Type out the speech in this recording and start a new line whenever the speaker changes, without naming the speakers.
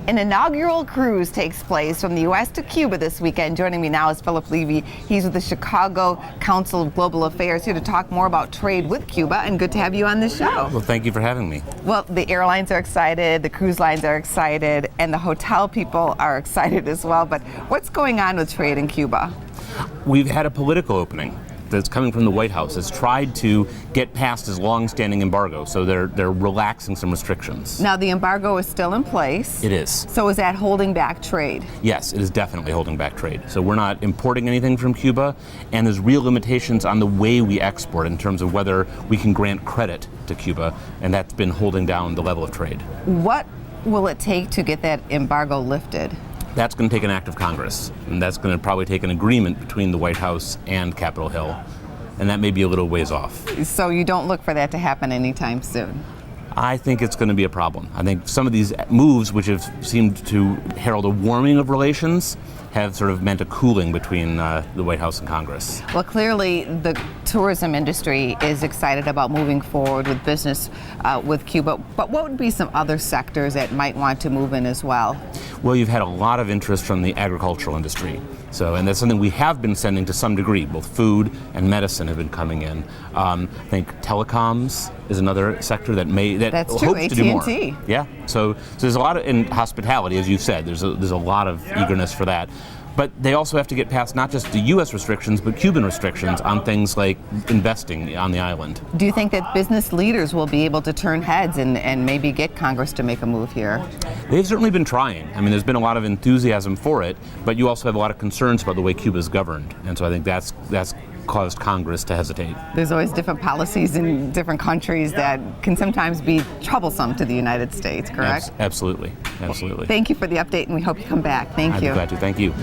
An inaugural cruise takes place from the U.S. to Cuba this weekend. Joining me now is Philip Levy. He's with the Chicago Council of Global Affairs, here to talk more about trade with Cuba, and good to have you on the show.
Well, thank you for having me.
Well, the airlines are excited, the cruise lines are excited, and the hotel people are excited as well. But what's going on with trade in Cuba?
We've had a political opening that's coming from the White House. It's tried to get past its long-standing embargo, so they're relaxing some restrictions.
Now, the embargo is still in place.
It is.
So is that holding back trade?
Yes, it is definitely holding back trade. So we're not importing anything from Cuba, and there's real limitations on the way we export in terms of whether we can grant credit to Cuba, and that's been holding down the level of trade.
What will it take to get that embargo lifted?
That's going to take an act of Congress, and that's going to probably take an agreement between the White House and Capitol Hill, and that may be a little ways off.
So you don't look for that to happen anytime soon?
I think it's going to be a problem. I think some of these moves, which have seemed to herald a warming of relations, have sort of meant a cooling between the White House and Congress.
Well, clearly the tourism industry is excited about moving forward with business with Cuba, but what would be some other sectors that might want to move in as well?
Well, you've had a lot of interest from the agricultural industry. And that's something we have been sending to some degree. Both food and medicine have been coming in. I think telecoms is another sector that
That's true,
hopes to do more.
AT&T.
Yeah. So there's a lot of, in hospitality, as you said, there's a lot of eagerness for that. But they also have to get past not just the U.S. restrictions, but Cuban restrictions on things like investing on the island.
Do you think that business leaders will be able to turn heads and maybe get Congress to make a move here?
They've certainly been trying. I mean, there's been a lot of enthusiasm for it, but you also have a lot of concerns about the way Cuba's governed. And so I think that's caused Congress to hesitate.
There's always different policies in different countries that can sometimes be troublesome to the United States, correct?
Absolutely. Absolutely.
Thank you for the update, and we hope you come back. Thank you.
I'd be glad to. Thank you.